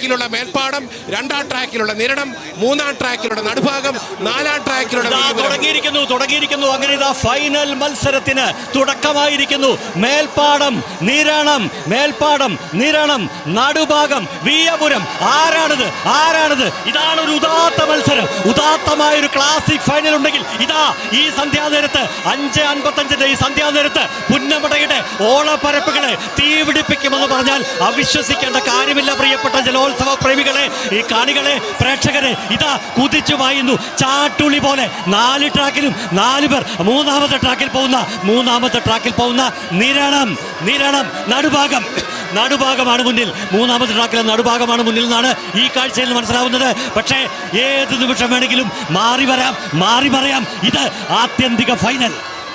ട്രാക്കിലുള്ള മേൽപ്പാടം, 2ാം ട്രാക്കിലുള്ള നിരണം, 3ാം ട്രാക്കിലുള്ള നടുഭാഗം, 4ാം ട്രാക്കിലുള്ള തുടങ്ങിയിരിക്കുന്നു. അങ്ങനെ ഇതാ ഫൈനൽ മത്സരത്തിന് തുടക്കമായിരിക്കുന്നു. മേൽപ്പാടം, നിരണം, നടുഭാഗം, വിയ്യപുരം. ആരാണിത്? ഇതാണ് ഒരു ഉദാത്തമായ ഒരു ക്ലാസിക് ഫൈനൽ ഉണ്ടെങ്കിൽ ഇതാ ഈ സന്ധ്യാനേരത്ത് 5:55 ഈ സന്ധ്യാനേരത്ത് പുന്നമടയുടെ ഓളപ്പരപ്പുകളെ തീപിടിപ്പിക്കുമെന്ന് പറഞ്ഞാൽ അവിശ്വസിക്കേണ്ട കാര്യമില്ല. പ്രിയപ്പെട്ട ജലോത്സവ പ്രേമികളെ, ഈ കാണികളെ, പ്രേക്ഷകരെ, ഇതാ കുതിച്ചു പായുന്നു ചാട്ടുളി പോലെ. 4 ട്രാക്കിലും 4 പേർ. മൂന്നാമത്തെ ട്രാക്കിൽ പോകുന്ന നിരണം നടുഭാഗമാണ് മുന്നിൽ. മൂന്നാമത്തെ ട്രാക്കിലെ നടുഭാഗമാണ് മുന്നിൽ നിന്നാണ് ഈ കാഴ്ചയിൽ മനസ്സിലാവുന്നത്. പക്ഷേ ഏത് നിമിഷം വേണമെങ്കിലും മാറി പറയാം. ഇത് ആത്യന്തിക ഫൈനൽ.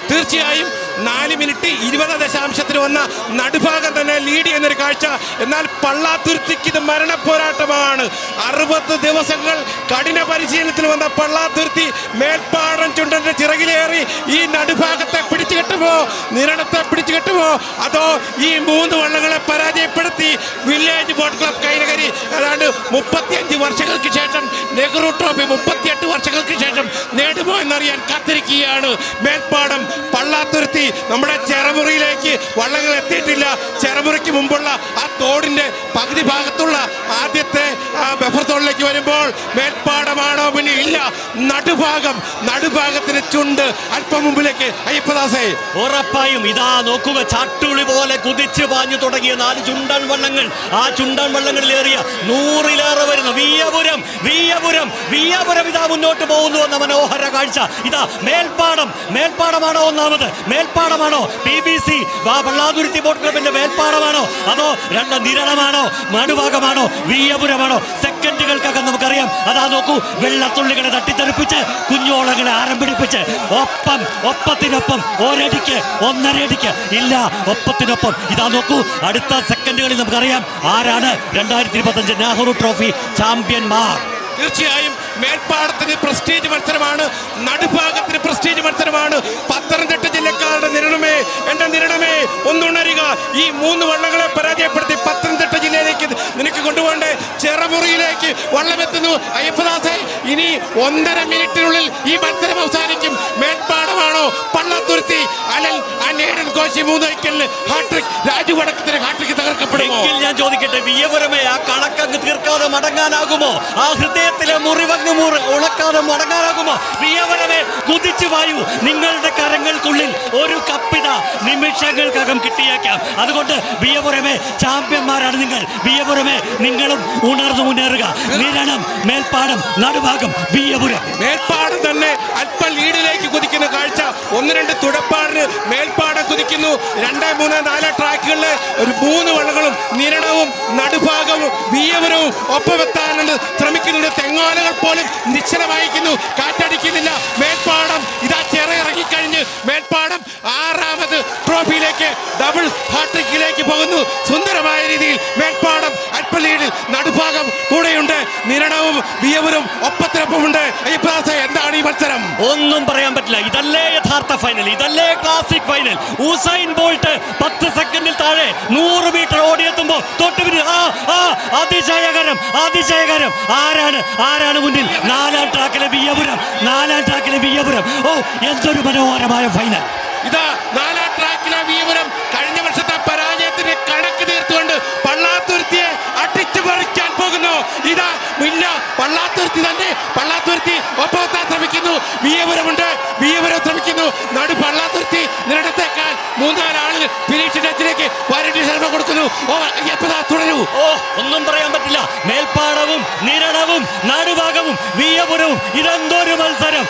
തീർച്ചയായും 4 മിനിറ്റ് 20 വന്ന നടുഭാഗം തന്നെ ലീഡ് ചെയ്യുന്നൊരു കാഴ്ച. എന്നാൽ പള്ളാത്തുരുത്തിക്ക് ഇത് മരണ പോരാട്ടമാണ്. 60 ദിവസങ്ങൾ കഠിന പരിശീലനത്തിൽ വന്ന പള്ളാത്തുരുത്തി മേൽപ്പാടം ചുണ്ടന്റെ ചിറകിലേറി ഈ നടുഭാഗത്തെ പിടിച്ചു കെട്ടുമോ, നിരണത്തെ പിടിച്ചു കെട്ടുമോ, അതോ ഈ 3 വള്ളങ്ങളെ പരാജയപ്പെടുത്തി വില്ലേജ് ബോട്ട് ക്ലബ് കൈനകരി ഏതാണ്ട് 35 വർഷങ്ങൾക്ക് ശേഷം നെഹ്റു ട്രോഫി 38 വർഷങ്ങൾക്ക് ശേഷം നേടുമോ എന്നറിയാൻ കാത്തിരിക്കുകയാണ് മേൽപ്പാടം. പള്ളാത്തുരുത്തി നമ്മുടെ ചെറുമുറിയിലേക്ക് വള്ളങ്ങൾ എത്തിയിട്ടില്ല. ചെറുമുറിക്ക് മുമ്പുള്ള ആ തോടിന്റെ പകുതി ഭാഗത്തുള്ള ആദ്യത്തെ ബഫർ തോടിലേക്ക് വരുമ്പോൾ മേൽപ്പാടമാണോ മുന്നിൽ? ഇല്ല, നടുഭാഗത്തിന് ചുണ്ട് അല്പം മുമ്പിലേക്ക്. അയ്യപ്പദാസേ, ഉറപ്പായും ഇതാ നോക്കുക, ചാട്ടുളി പോലെ കുതിച്ചു പാഞ്ഞു തുടങ്ങിയ 4 ചുണ്ടൻ വള്ളങ്ങൾ. ആ ചുണ്ടൻ വള്ളങ്ങളിലേറിയ 100-ലേറെ വരുന്ന വിയ്യപുരം ഇതാ മുന്നോട്ട് പോകുന്നു എന്ന മനോഹര കാഴ്ച. ഇതാ മേൽപ്പാടമാണോ ഒന്നാമത്? മേൽപ്പാടമാണോ PBC പള്ളാതുരുത്തി ബോട്ട് ക്ലബിന്റെ മേൽപ്പാടമാണോ, അതോ നിരണമാണോ, നടുഭാഗമാണോ, വിയ്യപുരമാണോ? സെക്കൻഡുകൾക്കകം നമുക്കറിയാം. അതാ നോക്കൂ, വെള്ളത്തുള്ളികളെ തട്ടിത്തെറിപ്പിച്ച് കുഞ്ഞോളങ്ങളെ ആരംഭിടിപ്പിച്ച് ഒപ്പത്തിനൊപ്പം ഒരടിക്ക് 1.5 അടിക്ക് ഇല്ല, ഒപ്പത്തിനൊപ്പം. ഇതാ നോക്കൂ, അടുത്ത സെക്കൻഡുകളിൽ നമുക്കറിയാം ആരാണ് 2025 നെഹ്റു ട്രോഫി ചാമ്പ്യന്മാർ. തീർച്ചയായും മേൽപ്പാടത്തിന് പ്രസ്റ്റീജ് മത്സരമാണ്, നടുഭാഗത്തിന് പ്രസ്റ്റീജ് മത്സരമാണ്. പത്തനംതിട്ട ജില്ലക്കാരുടെ നിരണമേ ഒന്നുണരുക. ഈ 3 വള്ളങ്ങളെ പരാജയപ്പെടുത്തി പത്തനംതിട്ട ജില്ലയിലേക്ക് നിനക്ക് കൊണ്ടുപോകണ്ടേ? ചെറുമുറിയിലേക്ക് വള്ളമെത്തുന്നു. അയ്യപ്പദാസെ, ഇനി 1.5 മിനിറ്റിനുള്ളിൽ ഈ മത്സരം അവസാനിക്കും. മേൽപ്പാടമാണോ പള്ളാത്തുരുത്തി? അനേടൻ കോശി 3 വൈക്കലിന് ഹാട്രിക്, രാജു വടക്കത്തിന് ഹാട്രിക് തകർക്കപ്പെടുമോ? ഞാൻ ചോദിക്കട്ടെ, വിയ്യപുരമേ ആ കണക്കങ്ങ് തീർക്കാതെ മടങ്ങാനാകുമോ? ആ ഹൃദയത്തിലെ മുറിവങ്ങ് ഉണക്കാതെ മടങ്ങാനാകുമോ? വിയ്യപുരമേ, കുതിച്ചു വായു. നിങ്ങളുടെ കരങ്ങൾക്കുള്ളിൽ ഒരു കപ്പിത നിമിഷങ്ങൾക്കകം കിട്ടിയേക്കാം. അതുകൊണ്ട് വിയ്യപുരമേ, ചാമ്പ്യന്മാരാണ് നിങ്ങൾ. വിയ്യപുരമേ, നിങ്ങളും ഉണർന്നു മുന്നേറുക. നിരണം, മേൽപ്പാടം, നടുഭാഗം, വിയ്യപുരം. മേൽപ്പാടം തന്നെ അല്പം ലീഡിലേക്ക് കുതിക്കുന്ന കാഴ്ച. 1-2 തുടപ്പാടിന് മേൽപ്പാടം കുതിക്കുന്നു. 2, 3, 4 ട്രാക്കുകളിലെ ഒരു 3 വള്ളങ്ങളും നിരണവും നടുഭാഗവും വിയ്യപുരവും ഒപ്പമെത്താനുണ്ട് ശ്രമിക്കുന്നുണ്ട്. തെങ്ങോലകൾ പോലും നിശ്ചലമായിരിക്കുന്നു, കാറ്റടിക്കുന്നില്ല. മേൽപ്പാടം ഇതാ ഇറങ്ങിക്കഴിഞ്ഞ് മേൽപ്പാടം 6ാമത് ട്രോഫിയിലേക്ക്, ഡബിൾ ഹാട്രിക്കിലേക്ക് പോകുന്നു. സുന്ദരമായ രീതിയിൽ മേൽപ്പാടം അല്പം ലീഡിൽ, നടുഭാഗം കൂടെയുണ്ട്. നിരണവും വിയ്യപുരവും ഒപ്പത്തിനൊപ്പമുണ്ട്. അയ്യപ്പദാസ, എന്താണ് ഈ മത്സരം? ഒന്നും പറയാൻ പറ്റില്ല. ഇതല്ലേ യഥാർത്ഥ ഫൈനൽ, ഇതല്ലേ ക്ലാസിക് ഫൈനൽ. ഉസൈൻ ബോൾട്ട് 10 സെക്കൻഡിൽ താഴെ 100 മീറ്റർ ഓടിയെത്തുമ്പോൾ തൊട്ടുപിന്നിൽ അതിശയകരം. ആരാണ് മുന്നിൽ? 4ാം ട്രാക്കിലെ വിയ്യപുരം. ഓ, എന്തൊരു മനോഹരമായ ഫൈനൽ. ഇതാ 4ാം ട്രാക്കിലെ വിയ്യപുരം കഴിഞ്ഞ വർഷത്തെ പരാജയത്തിന് കണക്ക് തീർത്തുകൊണ്ട് പള്ളാത്തുരുത്തിയെ അടിച്ചു പറിക്കാൻ പോകുന്നു. ഇതാ ഇല്ല, പള്ളാത്തുരുത്തി ഒപ്പമെത്താൻ ശ്രമിക്കുന്നു. വിയ്യപുരം ശ്രമിക്കുന്നു. പള്ളാത്തുരുത്തി നിരടത്തേക്കാൾ 3-4 ആളുകൾ ഫിനിഷ് ടച്ചിലേക്ക് വാരണ്ടി ശ്രമം കൊടുക്കുന്നു. തുടരൂ. ഒന്നും പറയാൻ പറ്റില്ല. മേൽപ്പാടവും നിരണവും നടുഭാഗവും വിയ്യപുരവും. ഇതെന്തൊരു മത്സരം!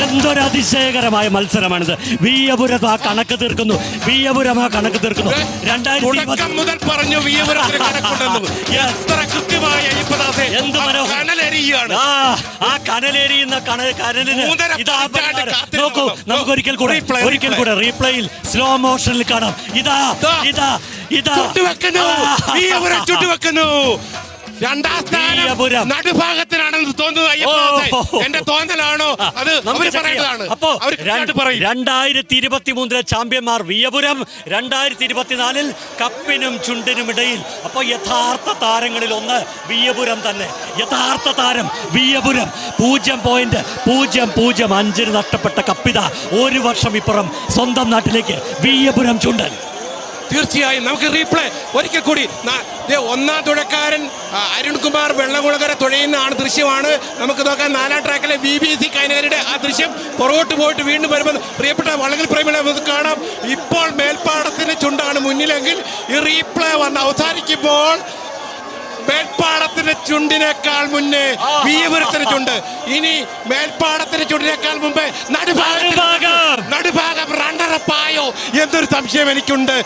എന്തൊരു അതിശയകരമായ മത്സരമാണിത്. വിയ്യപുരം ആ കണക്ക് തീർക്കുന്നു. 2020 മുതൽ പറഞ്ഞു വിയ്യപുരത്തിന് കണക്കുണ്ടെന്ന്. എത്ര കൃത്യമായ എന്ത് മനോഹരമാണ് ആ കനലേരിയുന്ന കനലിന്. നോക്കൂ, നമുക്ക് ഒരിക്കൽ കൂടെ റീപ്ലേയിൽ സ്ലോ മോഷനിൽ കാണാം. ഇതാ ചുട്ടുവെക്കുന്നു. രണ്ടാം സ്ഥാനം വീയപുരം. നടുഭാഗത്തിനാണെന്ന് തോന്നുന്നത് അയ്യപ്പ. എന്റെ തോന്നലാണോ അത് അവര് പറയേണ്ടതാണ്. അപ്പോ അവര് പറയും. 2023 ചാമ്പ്യന്മാർ വീയപുരം, 2024 കപ്പിനും ചുണ്ടിനും ഇടയിൽ. അപ്പൊ യഥാർത്ഥ താരങ്ങളിൽ ഒന്ന് വീയപുരം തന്നെ. യഥാർത്ഥ താരം വീയപുരം. 0.005 നഷ്ടപ്പെട്ട കപ്പിത ഒരു വർഷം ഇപ്പുറം സ്വന്തം നാട്ടിലേക്ക് വീയപുരം ചുണ്ടൻ. തീർച്ചയായും നമുക്ക് റീപ്ലേ ഒരിക്കൽ കൂടി ഒന്നാം തുഴക്കാരൻ അരുൺകുമാർ വെള്ളകുളകര തുഴയുന്ന ദൃശ്യമാണ് നമുക്ക് നോക്കാം. 4ാം ട്രാക്കിലെ BBC കൈനകരിയുടെ ആ ദൃശ്യം പുറകോട്ട് പോയിട്ട് വീണ്ടും വരുമ്പോൾ പ്രിയപ്പെട്ട വള്ളങ്ങൾ പ്രേമികളെ നമുക്ക് കാണാം. ഇപ്പോൾ മേൽപ്പാടത്തിന് ചുണ്ടാണ് മുന്നിലെങ്കിൽ ഈ റീപ്ലേ വന്ന് അവസാനിക്കുമ്പോൾ മേൽപ്പാടത്തിന്റെ ചുണ്ടിനേക്കാൾ മുന്നേ വീയപുരത്തിന് ചുണ്ട്. ഇനി മേൽപ്പാടത്തിന്റെ ചുണ്ടിനേക്കാൾ മുമ്പേ നടുഭാഗം റണ്ണറപ്പായോ എന്നൊരു സംശയം എനിക്കുണ്ട്.